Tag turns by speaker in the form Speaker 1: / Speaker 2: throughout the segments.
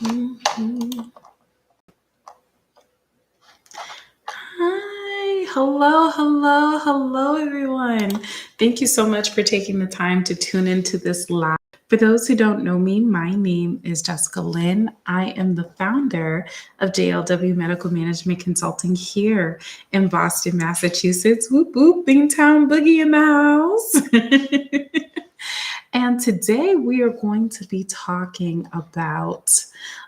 Speaker 1: Mhm. Hi, hello, everyone. Thank you so much for taking the time to tune into this live. For those who don't know me, my name is Jessica Lynn. I am the founder of JLW Medical Management Consulting here in Boston, Massachusetts. Whoop whoop, Bingtown Boogie in the house. And today we are going to be talking about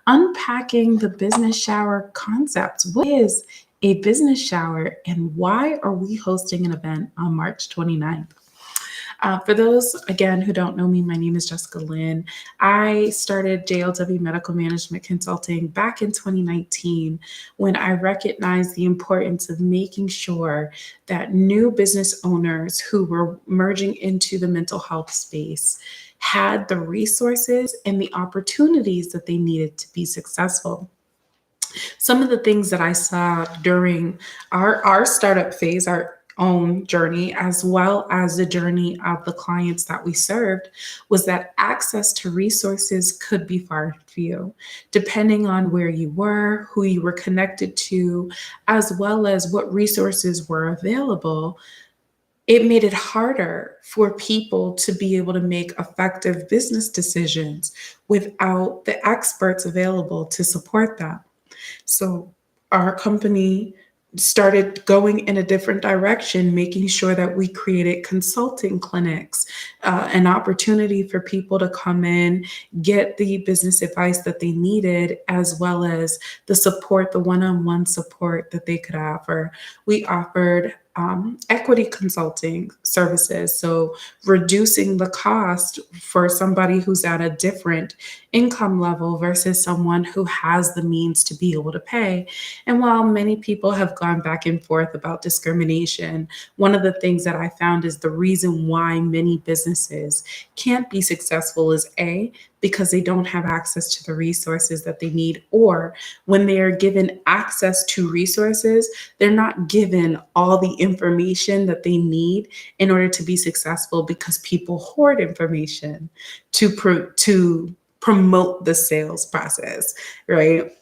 Speaker 1: unpacking the business shower concept. What is a business shower and why are we hosting an event on March 29th? For those, again, who don't know me, my name is Jessica Lynn. I started JLW Medical Management Consulting back in 2019 when I recognized the importance of making sure that new business owners who were merging into the mental health space had the resources and the opportunities that they needed to be successful. Some of the things that I saw during our startup phase, our own journey, as well as the journey of the clients that we served, was that access to resources could be far few, depending on where you were, who you were connected to, as well as what resources were available. It made it harder for people to be able to make effective business decisions without the experts available to support them. So our company started going in a different direction, making sure that we created consulting clinics, an opportunity for people to come in, get the business advice that they needed, as well as the support, the one-on-one support that they could offer. We offered equity consulting services, so reducing the cost for somebody who's at a different income level versus someone who has the means to be able to pay. And while many people have gone back and forth about discrimination, one of the things that I found is the reason why many businesses can't be successful is A, because they don't have access to the resources that they need, or when they are given access to resources, they're not given all the information that they need in order to be successful because people hoard information to promote the sales process, right?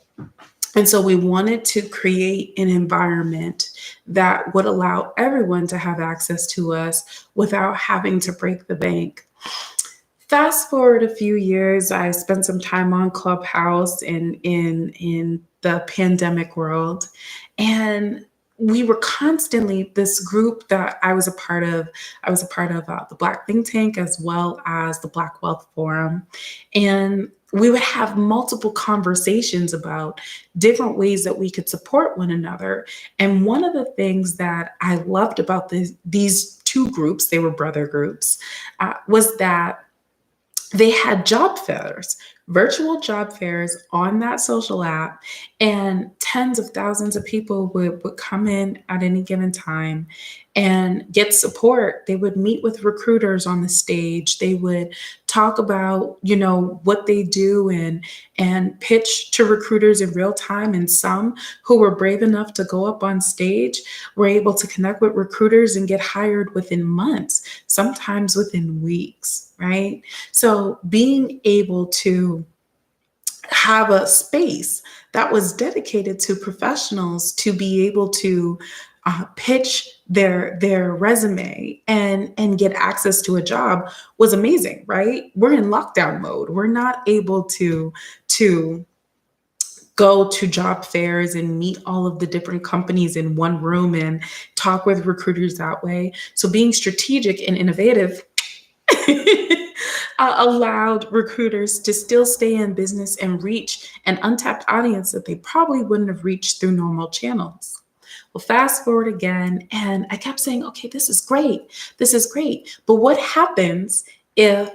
Speaker 1: And so we wanted to create an environment that would allow everyone to have access to us without having to break the bank. Fast forward a few years, I spent some time on Clubhouse in the pandemic world, and we were constantly this group that I was a part of. I was a part of the Black Think Tank as well as the Black Wealth Forum, and we would have multiple conversations about different ways that we could support one another. And one of the things that I loved about these two groups, they were brother groups, was that they had job fairs, virtual job fairs on that social app, and tens of thousands of people would come in at any given time and get support. They would meet with recruiters on the stage. They would talk about, what they do and pitch to recruiters in real time. And some who were brave enough to go up on stage were able to connect with recruiters and get hired within months, sometimes within weeks, right? So being able to have a space that was dedicated to professionals to be able to pitch their resume and get access to a job was amazing, right? We're in lockdown mode. We're not able to go to job fairs and meet all of the different companies in one room and talk with recruiters that way. So being strategic and innovative allowed recruiters to still stay in business and reach an untapped audience that they probably wouldn't have reached through normal channels. Well, fast forward again, and I kept saying, okay, this is great. This is great. But what happens if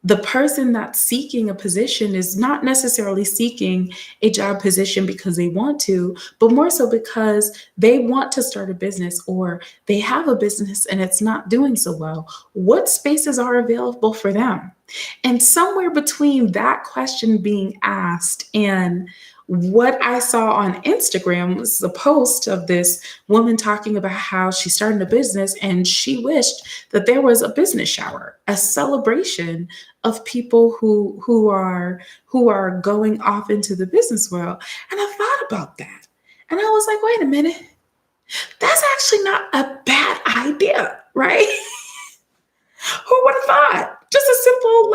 Speaker 1: the person that's seeking a position is not necessarily seeking a job position because they want to, but more so because they want to start a business or they have a business and it's not doing so well? What spaces are available for them? And somewhere between that question being asked and What I saw on Instagram was a post of this woman talking about how she's starting a business and she wished that there was a business shower, a celebration of people who are going off into the business world. And I thought about that. And I was like, wait a minute, that's actually not a bad idea, right? Who would have thought? Just a simple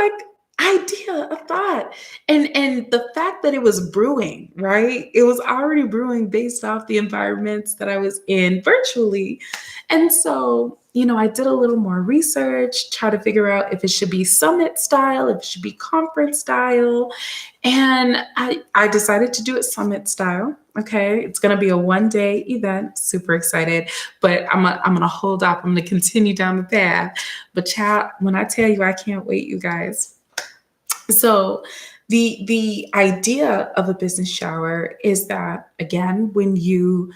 Speaker 1: idea, a thought. And the fact that it was brewing, right? It was already brewing based off the environments that I was in virtually. And so, I did a little more research, try to figure out if it should be summit style, if it should be conference style. And I decided to do it summit style. Okay. It's going to be a 1-day event. Super excited, but I'm going to hold off. I'm going to continue down the path. But child, when I tell you, I can't wait, you guys. So the idea of a business shower is that, again, when you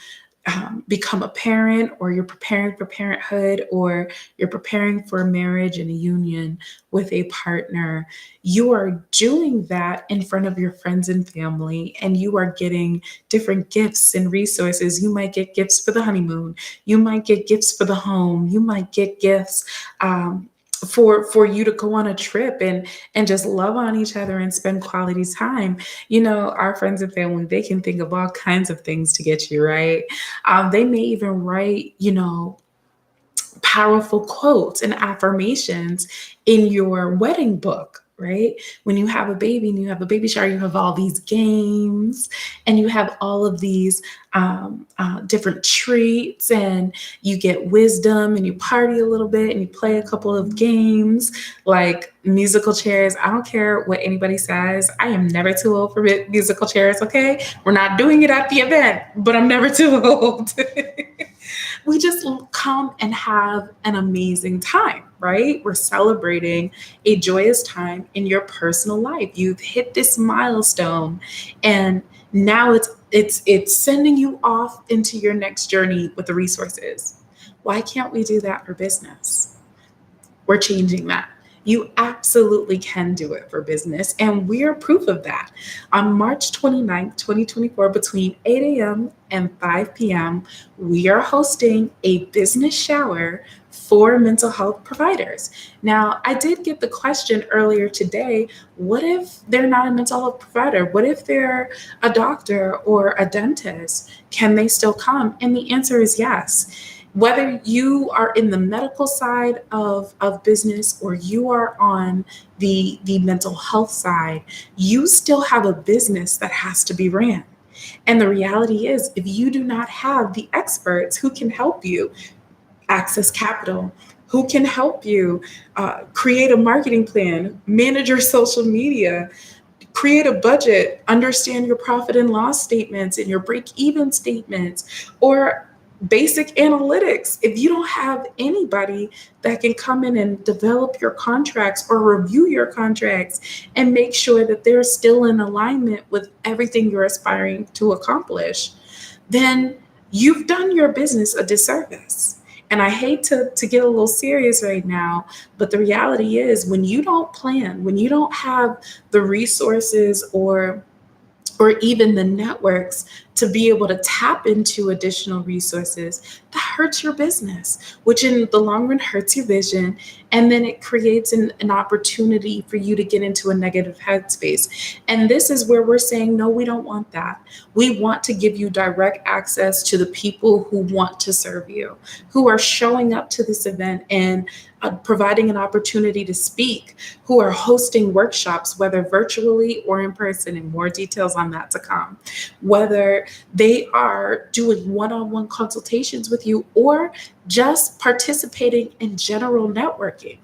Speaker 1: become a parent, or you're preparing for parenthood, or you're preparing for a marriage and a union with a partner, you are doing that in front of your friends and family, and you are getting different gifts and resources. You might get gifts for the honeymoon. You might get gifts for the home. You might get gifts for you to go on a trip and just love on each other and spend quality time. Our friends and family, they can think of all kinds of things to get you, right? They may even write, powerful quotes and affirmations in your wedding book, right? When you have a baby and you have a baby shower, you have all these games and you have all of these different treats, and you get wisdom, and you party a little bit and you play a couple of games like musical chairs. I don't care what anybody says. I am never too old for musical chairs, okay? We're not doing it at the event, but I'm never too old. We just come and have an amazing time, right? We're celebrating a joyous time in your personal life. You've hit this milestone, and now it's sending you off into your next journey with the resources. Why can't we do that for business? We're changing that. You absolutely can do it for business, and we're proof of that. On March 29th, 2024, between 8 a.m. and 5 p.m., we are hosting a business shower for mental health providers. Now, I did get the question earlier today, what if they're not a mental health provider? What if they're a doctor or a dentist? Can they still come? And the answer is yes. Whether you are in the medical side of business, or you are on the mental health side, you still have a business that has to be ran. And the reality is, if you do not have the experts who can help you access capital, who can help you create a marketing plan, manage your social media, create a budget, understand your profit and loss statements and your break-even statements, or basic analytics. If you don't have anybody that can come in and develop your contracts or review your contracts and make sure that they're still in alignment with everything you're aspiring to accomplish, then you've done your business a disservice. And I hate to get a little serious right now, but the reality is, when you don't plan, when you don't have the resources or even the networks to be able to tap into additional resources, that hurts your business, which in the long run hurts your vision. And then it creates an opportunity for you to get into a negative headspace. And this is where we're saying, no, we don't want that. We want to give you direct access to the people who want to serve you, who are showing up to this event and providing an opportunity to speak, who are hosting workshops, whether virtually or in person, and more details on that to come, whether they are doing one-on-one consultations with you or just participating in general networking.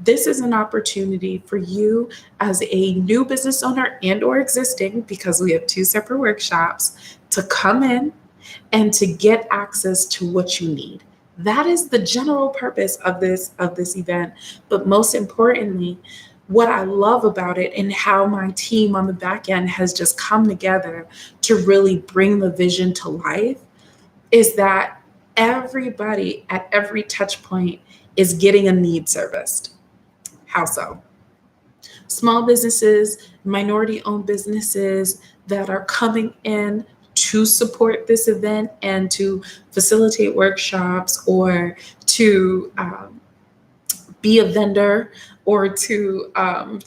Speaker 1: This is an opportunity for you as a new business owner and or existing, because we have 2 separate workshops, to come in and to get access to what you need. That is the general purpose of this event. But most importantly, what I love about it and how my team on the back end has just come together to really bring the vision to life is that everybody at every touch point is getting a need serviced. How so? small businesses, minority-owned businesses that are coming in to support this event and to facilitate workshops or to be a vendor or to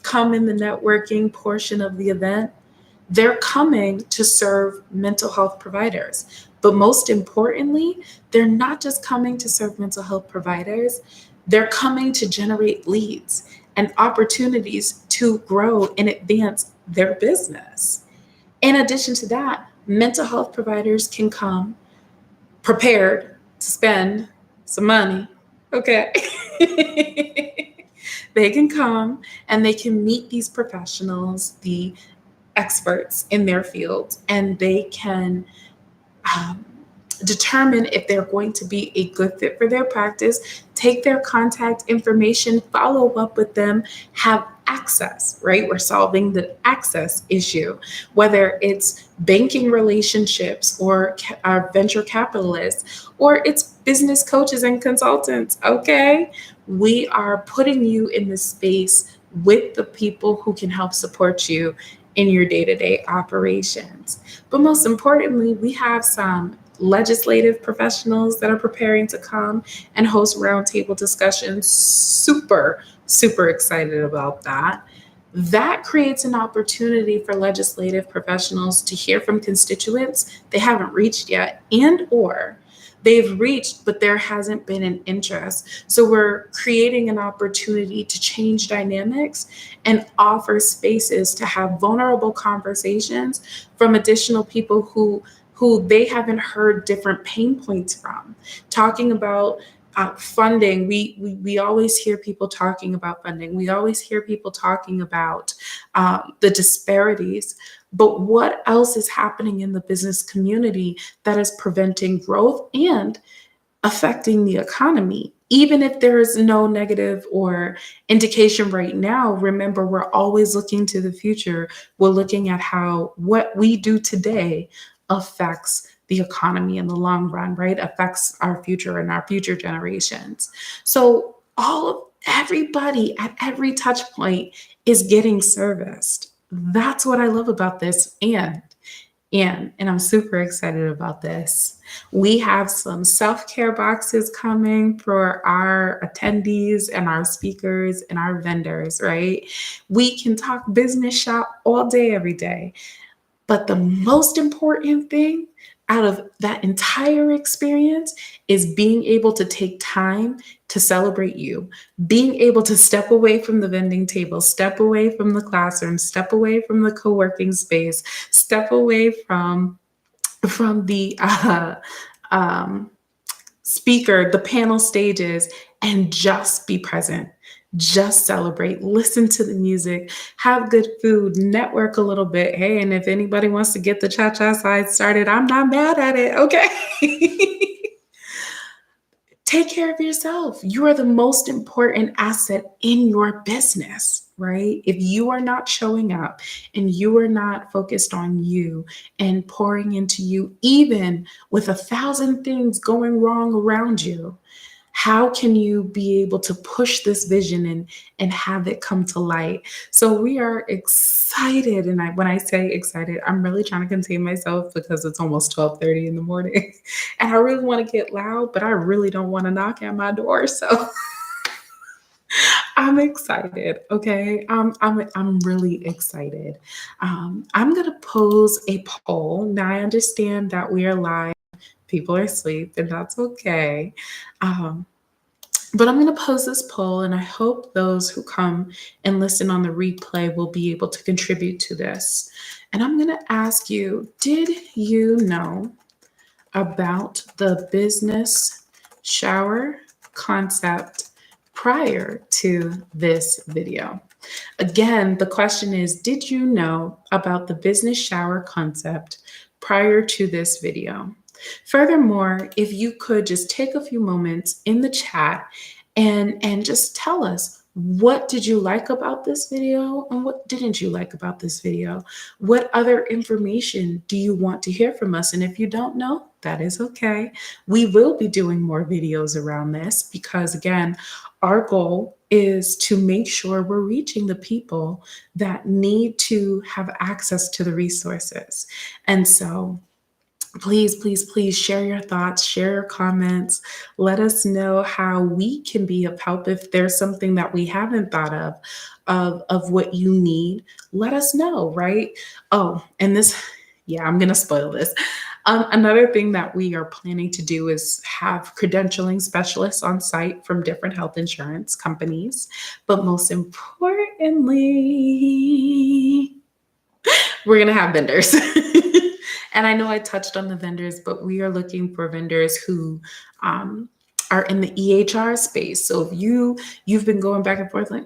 Speaker 1: come in the networking portion of the event. They're coming to serve mental health providers. But most importantly, they're not just coming to serve mental health providers, they're coming to generate leads and opportunities to grow and advance their business. In addition to that, mental health providers can come prepared to spend some money. Okay. They can come and they can meet these professionals, the experts in their field, and they can um, determine if they're going to be a good fit for their practice, take their contact information, follow up with them, have access, right? We're solving the access issue, whether it's banking relationships or our venture capitalists, or it's business coaches and consultants, okay? We are putting you in the space with the people who can help support you in your day-to-day operations. But most importantly, we have some legislative professionals that are preparing to come and host roundtable discussions. Super, super excited about that. That creates an opportunity for legislative professionals to hear from constituents they haven't reached yet, and or they've reached, but there hasn't been an interest. So we're creating an opportunity to change dynamics and offer spaces to have vulnerable conversations from additional people who they haven't heard different pain points from. Talking about funding, we always hear people talking about funding. We always hear people talking about the disparities. But what else is happening in the business community that is preventing growth and affecting the economy? Even if there is no negative or indication right now, remember, we're always looking to the future. We're looking at how what we do today affects the economy in the long run, right? Affects our future and our future generations. So everybody at every touch point is getting serviced. That's what I love about this. And I'm super excited about this. We have some self-care boxes coming for our attendees and our speakers and our vendors, right? We can talk business shop all day, every day. But the most important thing out of that entire experience is being able to take time to celebrate you, being able to step away from the vending table, step away from the classroom, step away from the co-working space, step away from the speaker, the panel stages, and just be present. Just celebrate, listen to the music, have good food, network a little bit. Hey, and if anybody wants to get the cha-cha side started, I'm not mad at it, okay? Take care of yourself. You are the most important asset in your business, right? If you are not showing up and you are not focused on you and pouring into you, even with 1,000 things going wrong around you, how can you be able to push this vision and have it come to light? So we are excited. And when I say excited, I'm really trying to contain myself because it's almost 12:30 in the morning. And I really want to get loud, but I really don't want to knock at my door. So I'm excited. Okay. I'm really excited. I'm going to pose a poll. Now I understand that we are live. People are asleep, and that's okay. But I'm going to pose this poll, and I hope those who come and listen on the replay will be able to contribute to this. And I'm going to ask you, did you know about the business shower concept prior to this video? Again, the question is, did you know about the business shower concept prior to this video? Furthermore, if you could just take a few moments in the chat and just tell us, what did you like about this video and what didn't you like about this video? What other information do you want to hear from us? And if you don't know, that is okay. We will be doing more videos around this because, again, our goal is to make sure we're reaching the people that need to have access to the resources. And so please, please, please share your thoughts, share your comments. Let us know how we can be of help. If there's something that we haven't thought of what you need, let us know, right? Oh, and this, yeah, I'm going to spoil this. Another thing that we are planning to do is have credentialing specialists on site from different health insurance companies. But most importantly, we're going to have vendors. And I know I touched on the vendors, but we are looking for vendors who are in the EHR space. So if you've been going back and forth like,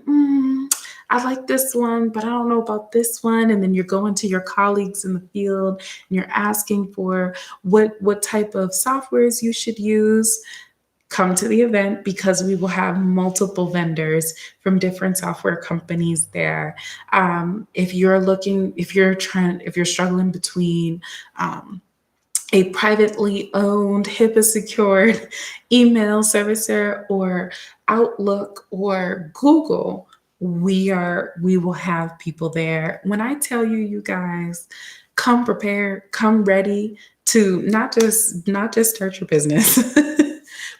Speaker 1: I like this one, but I don't know about this one. And then you're going to your colleagues in the field and you're asking for what type of softwares you should use. Come to the event because we will have multiple vendors from different software companies there. If you're struggling between a privately owned, HIPAA secured email servicer or Outlook or Google, we will have people there. When I tell you, you guys, come prepared, come ready to not just start your business,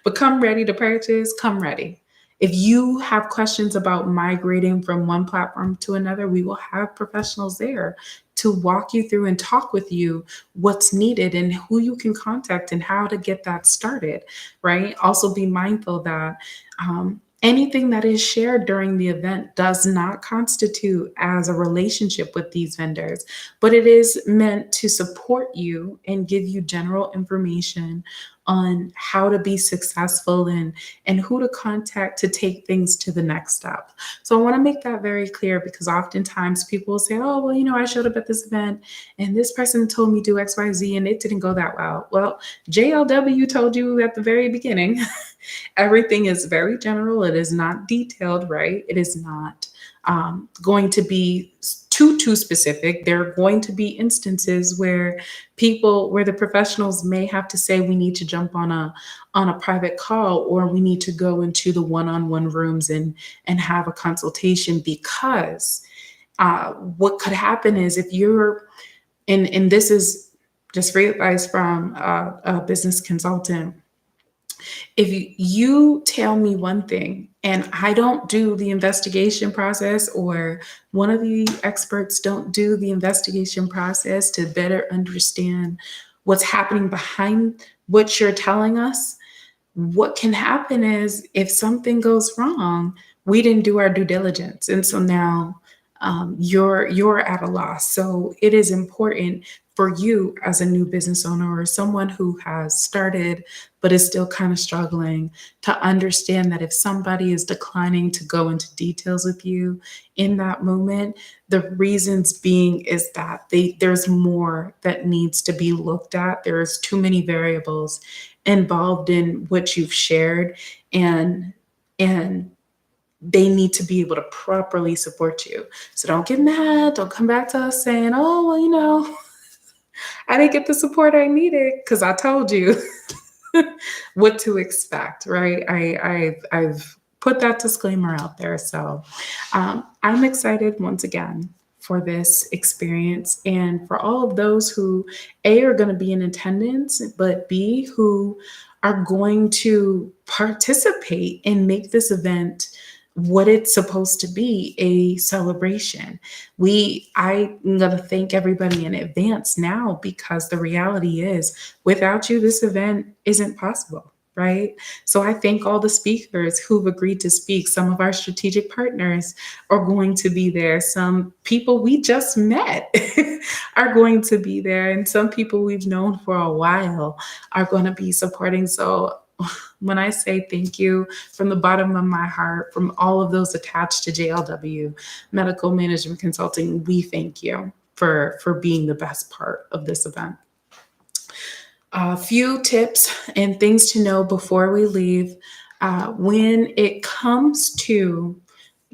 Speaker 1: but come ready to purchase, come ready. If you have questions about migrating from one platform to another, we will have professionals there to walk you through and talk with you what's needed and who you can contact and how to get that started, right? Also be mindful that anything that is shared during the event does not constitute as a relationship with these vendors, but it is meant to support you and give you general information on how to be successful and who to contact to take things to the next step. So I want to make that very clear because oftentimes people will say, oh, well, I showed up at this event and this person told me do XYZ and it didn't go that well. Well, JLW told you at the very beginning. Everything is very general. It is not detailed, right? It is not going to be too specific. There are going to be instances where the professionals may have to say we need to jump on a private call or we need to go into the one-on-one rooms and have a consultation because what could happen is if you're and this is just free advice from a business consultant. If you tell me one thing and I don't do the investigation process or one of the experts don't do the investigation process to better understand what's happening behind what you're telling us, what can happen is if something goes wrong, we didn't do our due diligence. And so now you're at a loss. So it is important for you as a new business owner or someone who has started but is still kind of struggling to understand that if somebody is declining to go into details with you in that moment, the reasons being is that there's more that needs to be looked at. There's too many variables involved in what you've shared and they need to be able to properly support you. So don't get mad. Don't come back to us saying, oh, well, I didn't get the support I needed because I told you what to expect, right? I've put that disclaimer out there. So I'm excited once again for this experience and for all of those who are going to be in attendance, but B, who are going to participate and make this event what it's supposed to be, a celebration. I'm going to thank everybody in advance now because the reality is without you, this event isn't possible. Right. So I thank all the speakers who've agreed to speak. Some of our strategic partners are going to be there. Some people we just met are going to be there. And some people we've known for a while are going to be supporting. So when I say thank you from the bottom of my heart, from all of those attached to JLW Medical Management Consulting, we thank you for being the best part of this event. A few tips and things to know before we leave. When it comes to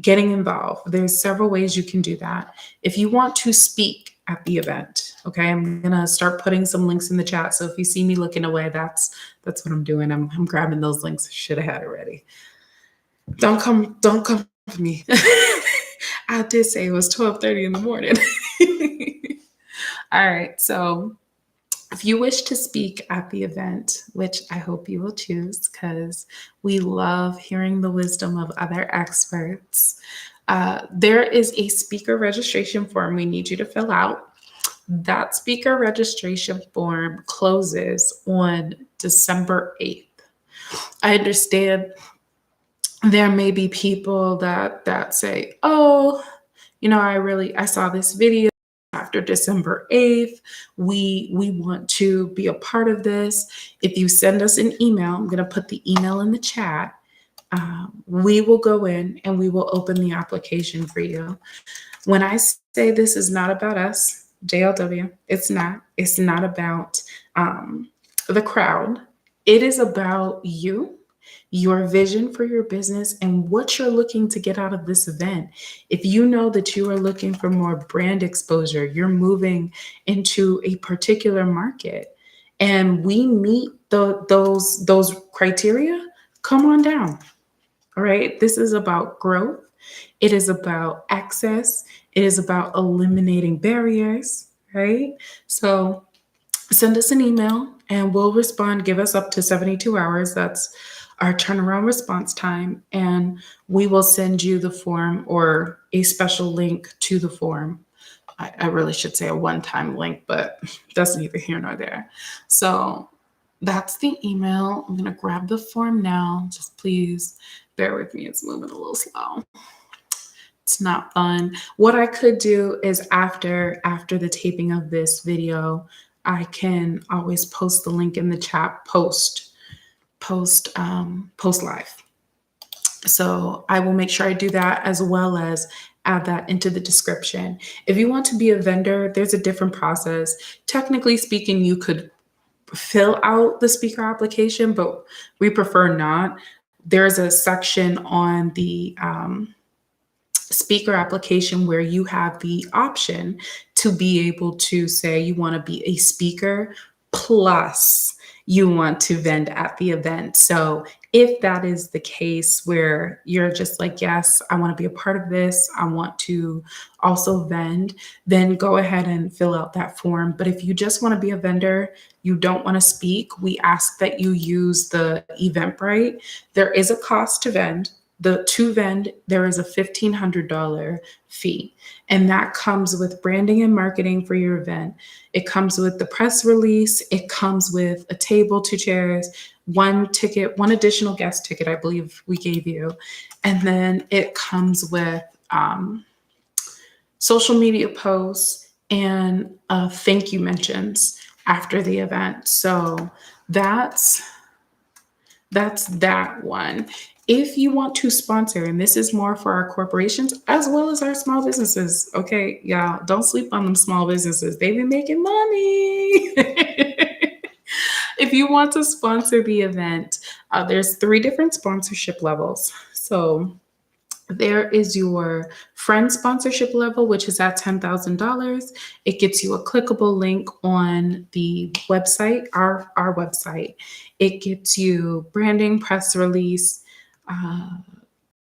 Speaker 1: getting involved, there's several ways you can do that. If you want to speak at the event, okay, I'm gonna start putting some links in the chat. So if you see me looking away, that's what I'm doing. I'm grabbing those links. Should have had it ready. Don't come for me. I did say it was 12:30 in the morning. All right. So if you wish to speak at the event, which I hope you will choose because we love hearing the wisdom of other experts, there is a speaker registration form we need you to fill out. That speaker registration form closes on December 8th. I understand there may be people that say, "Oh, I saw this video after December 8th. We want to be a part of this. If you send us an email, I'm going to put the email in the chat. We will go in and we will open the application for you. When I say this is not about us, JLW, it's not. It's not about the crowd. It is about you, your vision for your business, and what you're looking to get out of this event. If you know that you are looking for more brand exposure, you're moving into a particular market, and we meet those criteria, come on down. All right. This is about growth. It is about access. It is about eliminating barriers. Right. So send us an email and we'll respond. Give us up to 72 hours. That's our turnaround response time. And we will send you the form or a special link to the form. I really should say a one-time link, but that's neither here nor there. So that's the email. I'm going to grab the form now. Just please bear with me. It's moving a little slow. It's not fun. What I could do is after the taping of this video, I can always post the link in the chat post live. So I will make sure I do that as well as add that into the description. If you want to be a vendor, there's a different process. Technically speaking, you could fill out the speaker application, but we prefer not. There's a section on the speaker application where you have the option to be able to say you want to be a speaker plus you want to vend at the event. So if that is the case where you're just like, yes, I want to be a part of this, I want to also vend, then go ahead and fill out that form. But if you just want to be a vendor, you don't want to speak, we ask that you use the Eventbrite. There is a cost to vend. To vend, there is a $1,500 fee, and that comes with branding and marketing for your event. It comes with the press release. It comes with a table, 2 chairs, 1 ticket, 1 additional guest ticket, I believe we gave you. And then it comes with social media posts and thank you mentions after the event. So that's that one. If you want to sponsor, and this is more for our corporations as well as our small businesses, okay, y'all, don't sleep on them small businesses. They've been making money. If you want to sponsor the event, there's 3 different sponsorship levels. So there is your friend sponsorship level, which is at $10,000. It gets you a clickable link on the website, our website. It gets you branding, press release,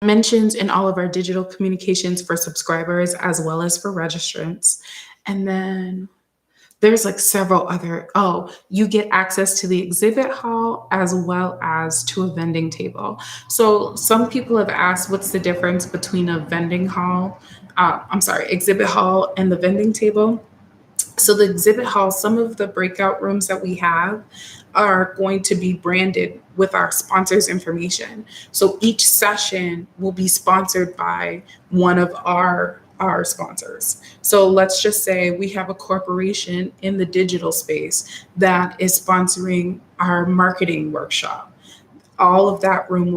Speaker 1: mentions in all of our digital communications for subscribers as well as for registrants. And then there's like several other, you get access to the exhibit hall as well as to a vending table. So some people have asked what's the difference between a exhibit hall and the vending table. So the exhibit hall, some of the breakout rooms that we have are going to be branded with our sponsors' information. So each session will be sponsored by one of our sponsors. So let's just say we have a corporation in the digital space that is sponsoring our marketing workshop. All of that room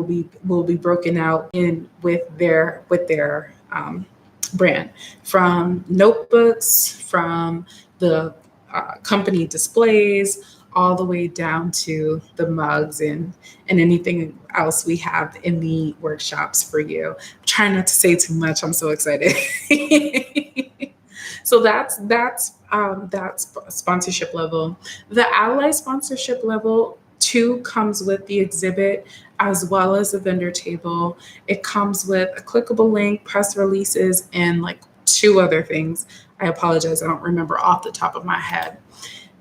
Speaker 1: will be broken out in with their brand, from notebooks, from the company displays, all the way down to the mugs and anything else we have in the workshops for you. I'm trying not to say too much. I'm so excited. So that's sponsorship level. The ally sponsorship level 2 comes with the exhibit as well as a vendor table. It comes with a clickable link, press releases, and like 2 other things. I apologize, I don't remember off the top of my head.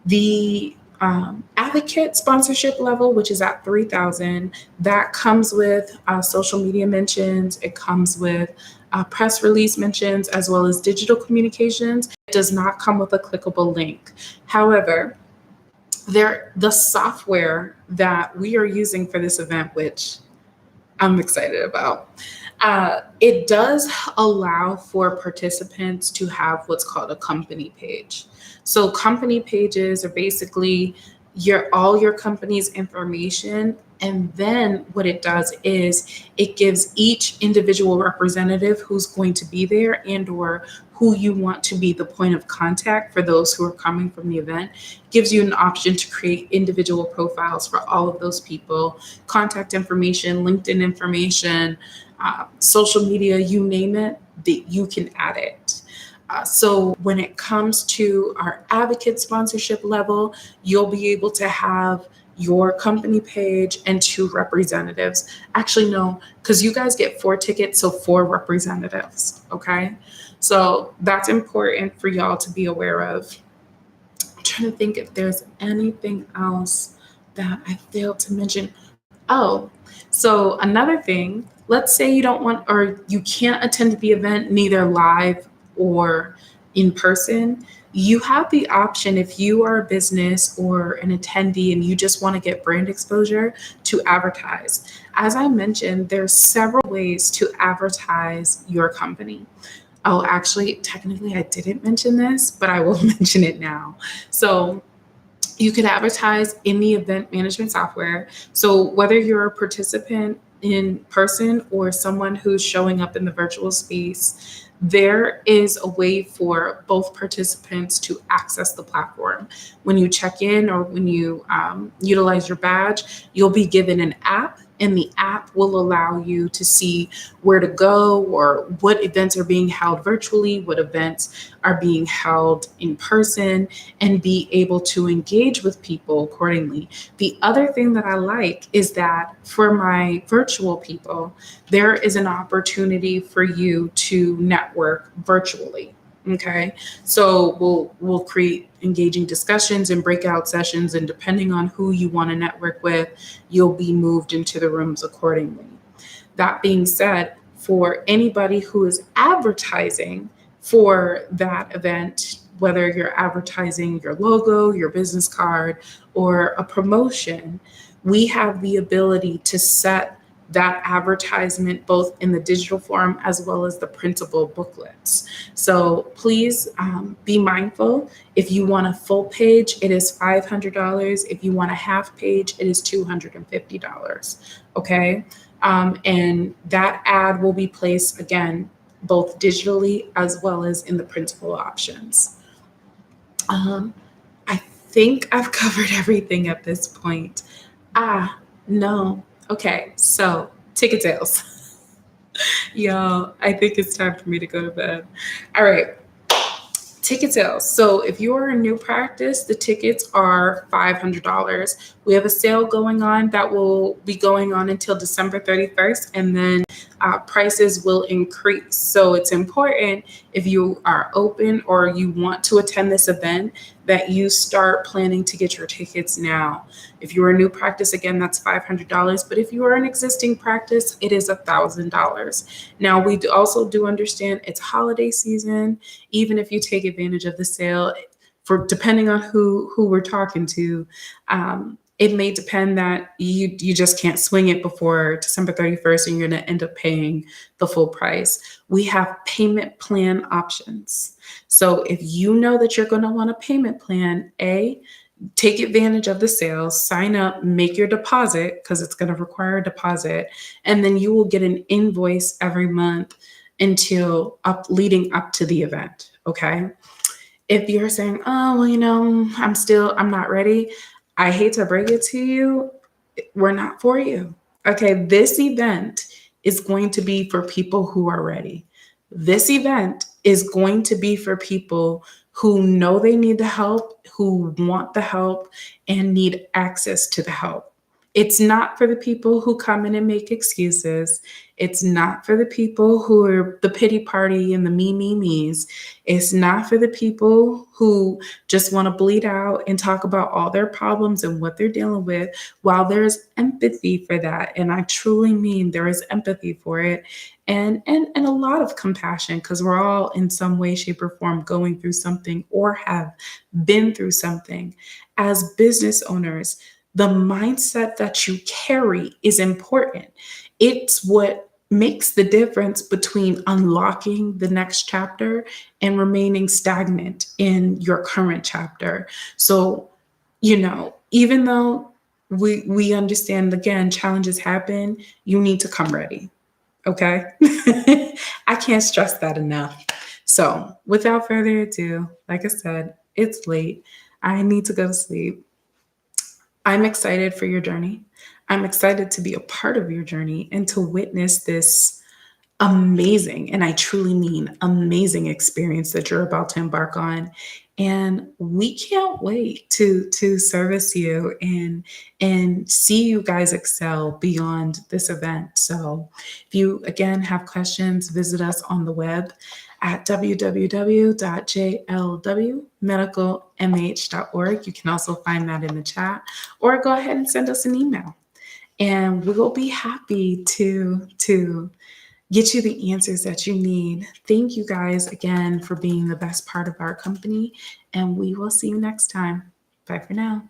Speaker 1: The advocate sponsorship level, which is at 3,000, that comes with social media mentions. It comes with press release mentions as well as digital communications. It does not come with a clickable link. However, the software that we are using for this event, which I'm excited about, it does allow for participants to have what's called a company page. So company pages are basically all your company's information. And then what it does is it gives each individual representative who's going to be there and or who you want to be the point of contact for those who are coming from the event, gives you an option to create individual profiles for all of those people, contact information, LinkedIn information, social media, you name it, that you can add it. So when it comes to our advocate sponsorship level, you'll be able to have your company page and 2 representatives. Actually, no, because you guys get 4 tickets, so 4 representatives, okay? So that's important for y'all to be aware of. I'm trying to think if there's anything else that I failed to mention. Oh, so another thing, let's say you don't want or you can't attend the event neither live or in person. You have the option, if you are a business or an attendee and you just want to get brand exposure, to advertise. As I mentioned, there's several ways to advertise your company. Oh, actually, technically, I didn't mention this, but I will mention it now. So you could advertise in the event management software. So whether you're a participant in person or someone who's showing up in the virtual space, there is a way for both participants to access the platform. When you check in or when you utilize your badge, you'll be given an app, and the app will allow you to see where to go or what events are being held virtually, what events are being held in person, and be able to engage with people accordingly. The other thing that I like is that for my virtual people, there is an opportunity for you to network virtually. Okay, so we'll create engaging discussions and breakout sessions, and depending on who you want to network with, you'll be moved into the rooms accordingly. That being said, for anybody who is advertising for that event, whether you're advertising your logo, your business card, or a promotion, we have the ability to set that advertisement both in the digital form as well as the printable booklets. So please be mindful. If you want a full page, it is $500. If you want a half page, it is $250. Okay. And that ad will be placed again, both digitally as well as in the printable options. I think I've covered everything at this point. No. Okay, so ticket sales. Y'all, I think it's time for me to go to bed. All right. Ticket sales. So if you are a new practice, the tickets are $500. We have a sale going on that will be going on until December 31st, and then prices will increase. So it's important, if you are open or you want to attend this event, that you start planning to get your tickets now. If you're a new practice, again, that's $500. But if you are an existing practice, it is $1,000. Now, we also do understand it's holiday season. Even if you take advantage of the sale, for depending on who we're talking to, it may depend that you just can't swing it before December 31st and you're going to end up paying the full price. We have payment plan options. So if you know that you're going to want a payment plan, take advantage of the sales, sign up, make your deposit because it's going to require a deposit, and then you will get an invoice every month until leading up to the event. Okay. If you're saying, oh, well, I'm not ready, I hate to break it to you, we're not for you. Okay, this event is going to be for people who are ready. This event is going to be for people who know they need the help, who want the help, and need access to the help. It's not for the people who come in and make excuses. It's not for the people who are the pity party and the me's. It's not for the people who just want to bleed out and talk about all their problems and what they're dealing with. While there's empathy for that, and I truly mean there is empathy for it, and a lot of compassion, because we're all in some way, shape, or form going through something or have been through something. As business owners, the mindset that you carry is important. It's what makes the difference between unlocking the next chapter and remaining stagnant in your current chapter. So, even though we understand, again, challenges happen, you need to come ready. Okay. I can't stress that enough. So, without further ado, like I said, it's late. I need to go to sleep. I'm excited for your journey. I'm excited to be a part of your journey and to witness this amazing, and I truly mean amazing, experience that you're about to embark on. And we can't wait to service you and see you guys excel beyond this event. So if you again have questions, visit us on the web at www.jlwmedicalmh.org. You can also find that in the chat, or go ahead and send us an email, and we will be happy to get you the answers that you need. Thank you guys again for being the best part of our company, and we will see you next time. Bye for now.